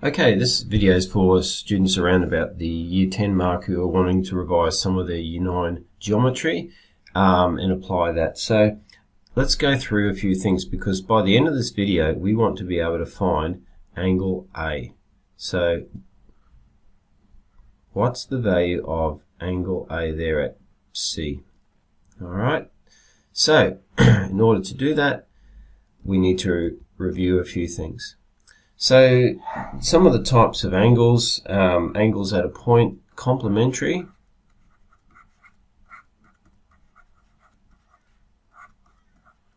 Okay, this video is for students around about the Year 10 mark who are wanting to revise some of their Year 9 geometry and apply that. So let's go through a few things, because by the end of this video we want to be able to find angle A. So what's the value of angle A there at C? Alright, so in order to do that we need to review a few things. So some of the types of angles, angles at a point, complementary,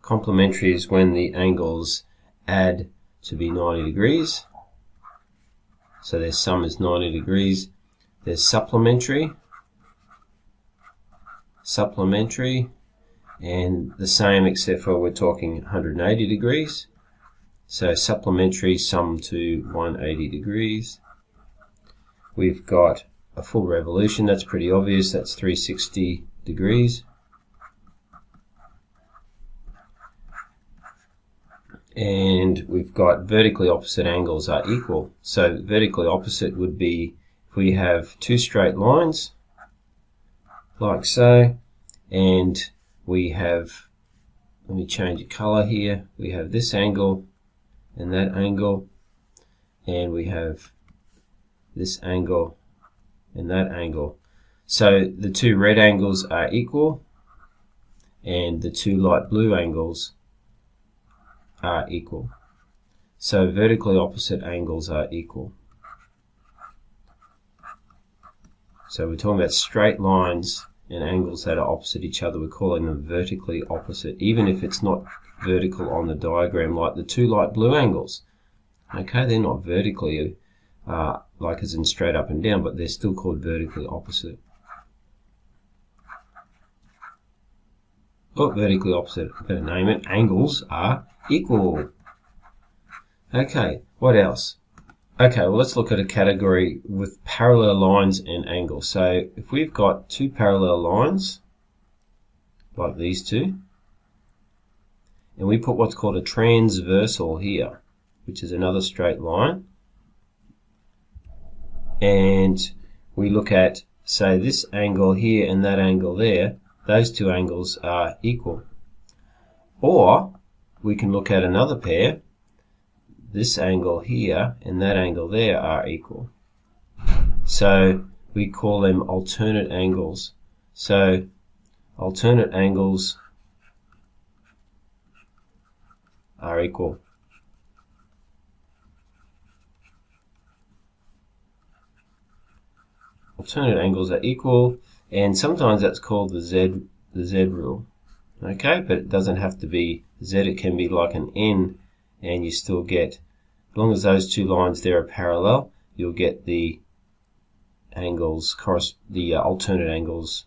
complementary is when the angles add to be 90 degrees, so their sum is 90 degrees. There's supplementary, and the same except for we're talking 180 degrees. So supplementary sum to 180 degrees. We've got a full revolution, that's pretty obvious, that's 360 degrees. And we've got vertically opposite angles are equal. So vertically opposite would be if we have two straight lines, like so, and we have, let me change the color here, we have this angle and that angle, and we have this angle and that angle. So the two red angles are equal and the two light blue angles are equal. So vertically opposite angles are equal. So we're talking about straight lines and angles that are opposite each other. We're calling them vertically opposite, even if it's not vertical on the diagram, like the two light blue angles. Okay, they're not vertically like as in straight up and down, but they're still called vertically opposite. Oh, vertically opposite, better name it, angles are equal. Okay, what else? Okay, well let's look at a category with parallel lines and angles. So if we've got two parallel lines, like these two, and we put what's called a transversal here, which is another straight line, and we look at, say, this angle here and that angle there, those two angles are equal. Or we can look at another pair, this angle here and that angle there are equal. So we call them alternate angles. So alternate angles are equal. Alternate angles are equal, and sometimes that's called the Z rule. Okay, but it doesn't have to be Z, it can be like an N, and you still get, as long as those two lines there are parallel, you'll get the angles, the alternate angles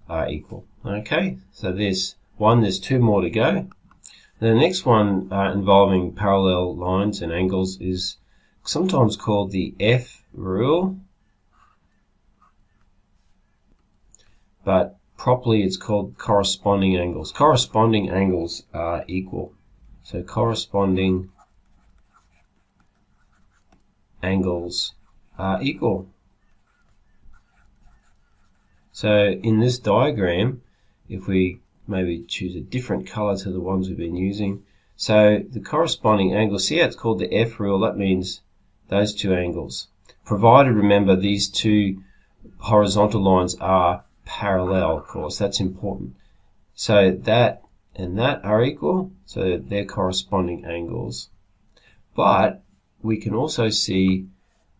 are equal. Okay, so there's one, there's two more to go. The next one involving parallel lines and angles is sometimes called the F rule, but properly it's called corresponding angles. Corresponding angles are equal. So corresponding angles are equal. So in this diagram, if we maybe choose a different color to the ones we've been using. So the corresponding angle, see how it's called the F rule, that means those two angles. Provided, remember, these two horizontal lines are parallel, of course, that's important. So that and that are equal, so they're corresponding angles. But we can also see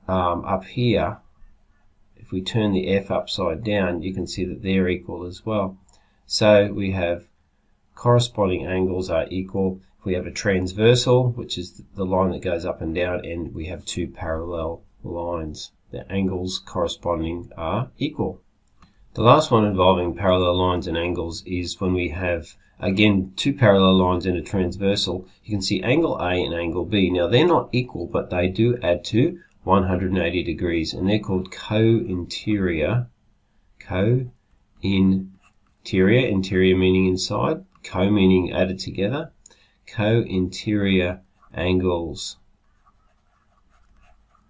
up here, if we turn the F upside down, you can see that they're equal as well. So we have corresponding angles are equal. We have a transversal, which is the line that goes up and down, and we have two parallel lines. The angles corresponding are equal. The last one involving parallel lines and angles is when we have, again, two parallel lines in a transversal. You can see angle A and angle B. Now they're not equal, but they do add to 180 degrees, and they're called co-interior. Interior meaning inside, co meaning added together, co-interior angles.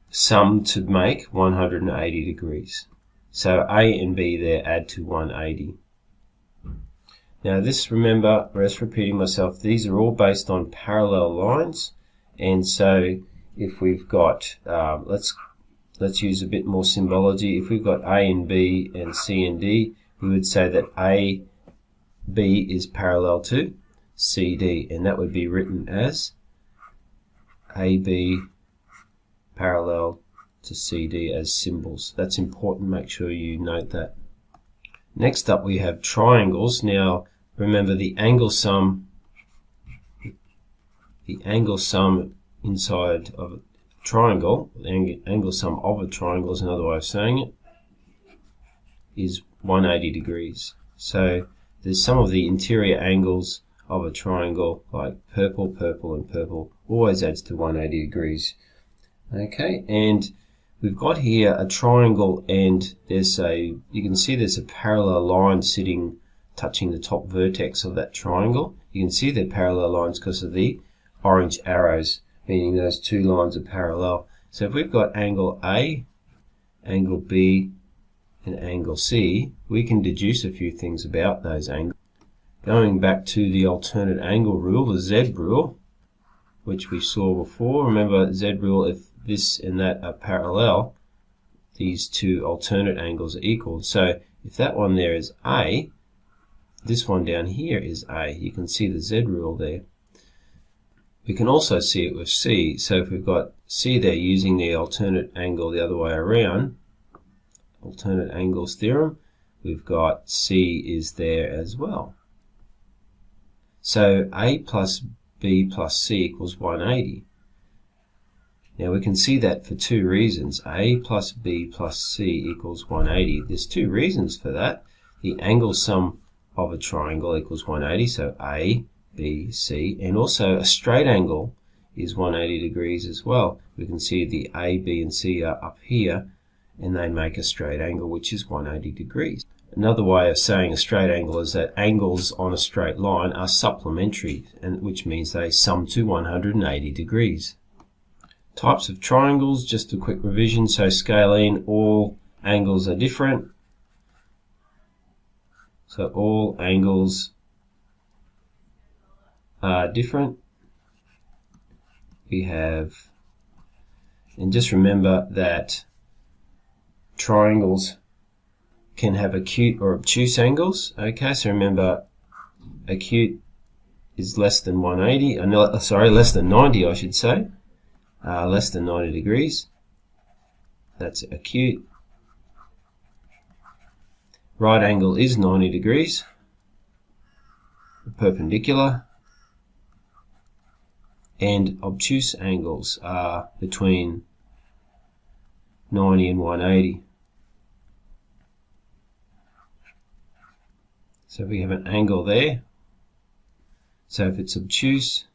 sum to make 180 degrees. So A and B there add to 180. Now this, remember, rest repeating myself, these are all based on parallel lines, and so if we've got, let's use a bit more symbology. If we've got A and B and C and D, we would say that A, B is parallel to C, D, and that would be written as AB parallel to CD as symbols. That's important, make sure you note that. Next up we have triangles. Now remember the angle sum inside of a triangle, the angle sum of a triangle is another way of saying it, is 180 degrees. So there's some of the interior angles of a triangle, like purple, purple, and purple, always adds to 180 degrees. Okay, and we've got here a triangle, and you can see there's a parallel line touching the top vertex of that triangle. You can see they're parallel lines because of the orange arrows, meaning those two lines are parallel. So if we've got angle A, angle B, and angle C, we can deduce a few things about those angles. Going back to the alternate angle rule, the Z rule, which we saw before. Remember, Z rule, if this and that are parallel, these two alternate angles are equal. So if that one there is A, this one down here is A. You can see the Z rule there. We can also see it with C. So if we've got C there using the alternate angle the other way around, alternate angles theorem, we've got C is there as well. So A plus B plus C equals 180. Now we can see that for two reasons. A plus B plus C equals 180. There's two reasons for that. The angle sum of a triangle equals 180, so A, B, C, and also a straight angle is 180 degrees as well. We can see the A, B, and C are up here, and they make a straight angle, which is 180 degrees. Another way of saying a straight angle is that angles on a straight line are supplementary, which means they sum to 180 degrees. Types of triangles, just a quick revision. So scalene, all angles are different. So all angles are different. We have, and just remember that triangles can have acute or obtuse angles. Okay, so remember, acute is less than 180, less than 90, I should say. Less than 90 degrees. That's acute. Right angle is 90 degrees. Perpendicular. And obtuse angles are between 90 and 180. So we have an angle there. So if it's obtuse,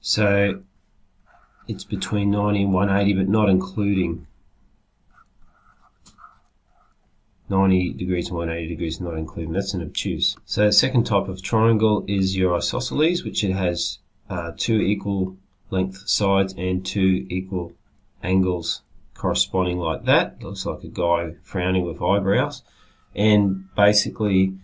so it's between 90 and 180, but not including 90 degrees and 180 degrees, not including. That's an obtuse. So the second type of triangle is your isosceles, which it has two equal length sides and two equal angles corresponding like that. Looks like a guy frowning with eyebrows. And basically,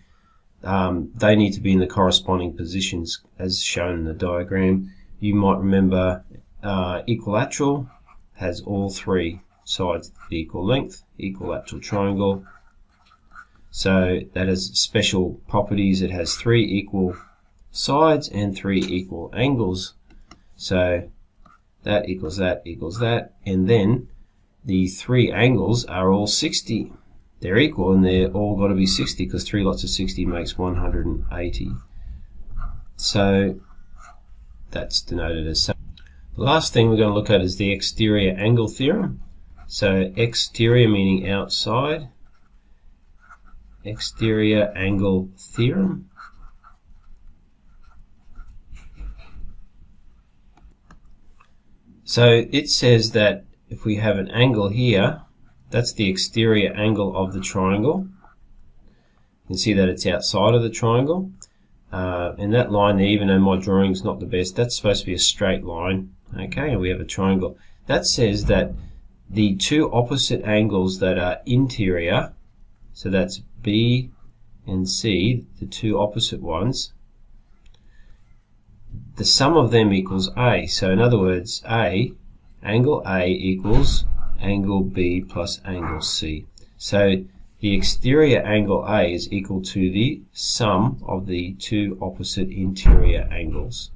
they need to be in the corresponding positions as shown in the diagram. You might remember equilateral has all three sides of equal length, equilateral triangle. So that has special properties. It has three equal sides and three equal angles. So that equals that equals that. And then the three angles are all 60. They're equal and they're all got to be 60 because 3 lots of 60 makes 180. So that's denoted as such. The last thing we're going to look at is the exterior angle theorem. So exterior meaning outside. Exterior angle theorem. So it says that if we have an angle here, that's the exterior angle of the triangle. You can see that it's outside of the triangle. and that line there, even though my drawing's not the best, that's supposed to be a straight line. Okay, and we have a triangle. That says that the two opposite angles that are interior, so that's B and C, the two opposite ones, the sum of them equals A. So in other words, angle A equals angle B plus angle C. So the exterior angle A is equal to the sum of the two opposite interior angles.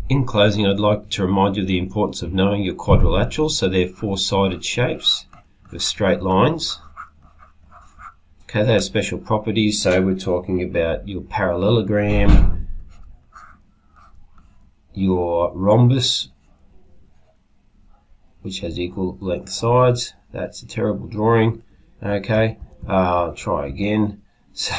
In closing, I'd like to remind you of the importance of knowing your quadrilaterals. So they're four-sided shapes with straight lines. Okay, they have special properties. So we're talking about your parallelogram, your rhombus, which has equal length sides. That's a terrible drawing. Okay, try again. So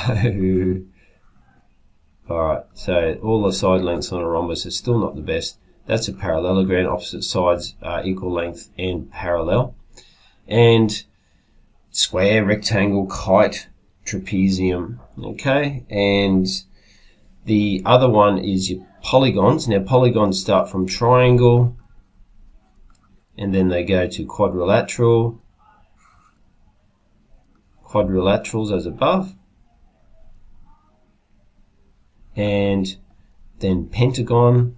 alright, so all the side lengths on a rhombus is still not the best. That's a parallelogram, opposite sides are equal length and parallel. And square, rectangle, kite, trapezium. Okay, and the other one is your polygons. Now polygons start from triangle, and then they go to quadrilateral, quadrilaterals as above, and then pentagon,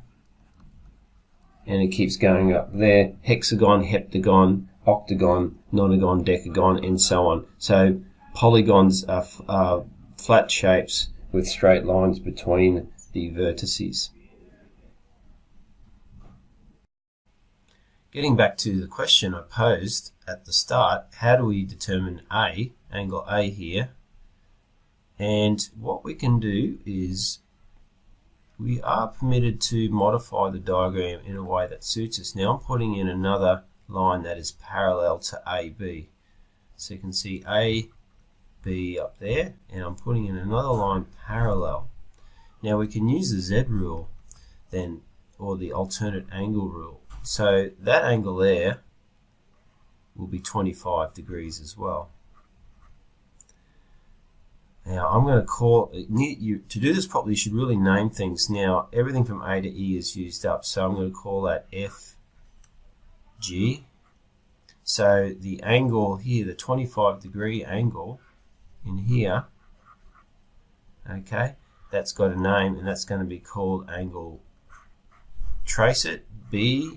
and it keeps going up there, hexagon, heptagon, octagon, nonagon, decagon, and so on. So polygons are flat shapes with straight lines between the vertices. Getting back to the question I posed at the start, how do we determine A, angle A here? And what we can do is we are permitted to modify the diagram in a way that suits us. Now I'm putting in another line that is parallel to AB. So you can see AB up there, and I'm putting in another line parallel. Now we can use the Z rule then, or the alternate angle rule. So that angle there will be 25 degrees as well. Now I'm going to call you to do this properly. You should really name things. Now everything from A to E is used up, so I'm going to call that FG. So the angle here, the 25-degree angle in here, okay, that's got a name, and that's going to be called angle. Trace it, BCG.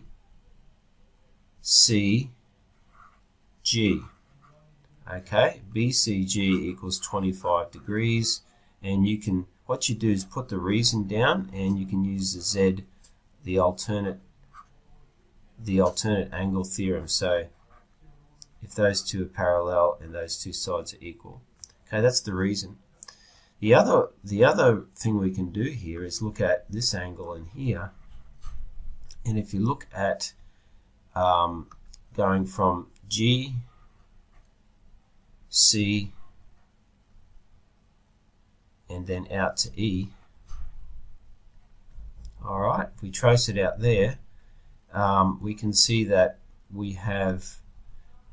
Okay, BCG equals 25 degrees, and you can, what you do is put the reason down, and you can use the Z, the alternate angle theorem. So if those two are parallel and those two sides are equal, okay, that's the reason. The other thing we can do here is look at this angle in here, and if you look at going from G, C, and then out to E. Alright, if we trace it out there, we can see that we have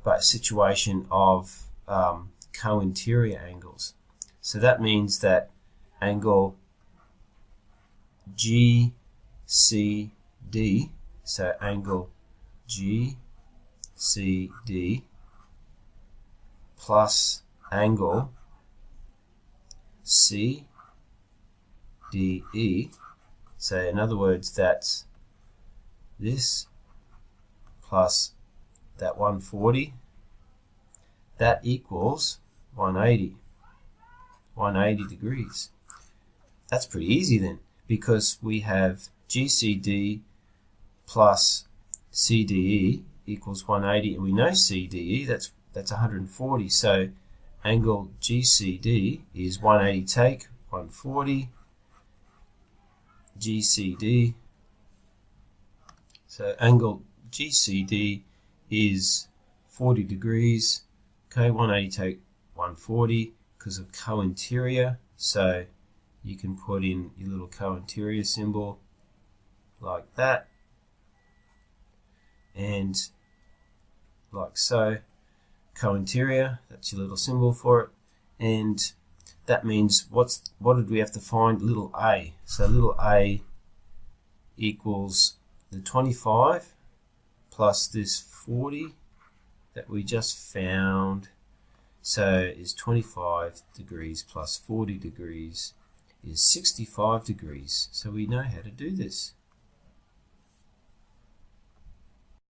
a situation of co-interior angles. So that means that angle GCD, so angle GCD plus angle CDE, so in other words that's this plus that 140, that equals 180 degrees. That's pretty easy then, because we have GCD plus CDE equals 180, and we know CDE, that's 140, so angle GCD is 180 take 140 GCD, so angle GCD is 40 degrees, okay, 180 take 140 because of co-interior, so you can put in your little co-interior symbol like that, and like so. Co-interior, that's your little symbol for it, and that means what did we have to find? Little a. So little a equals the 25 plus this 40 that we just found. So is 25 degrees plus 40 degrees is 65 degrees. So we know how to do this.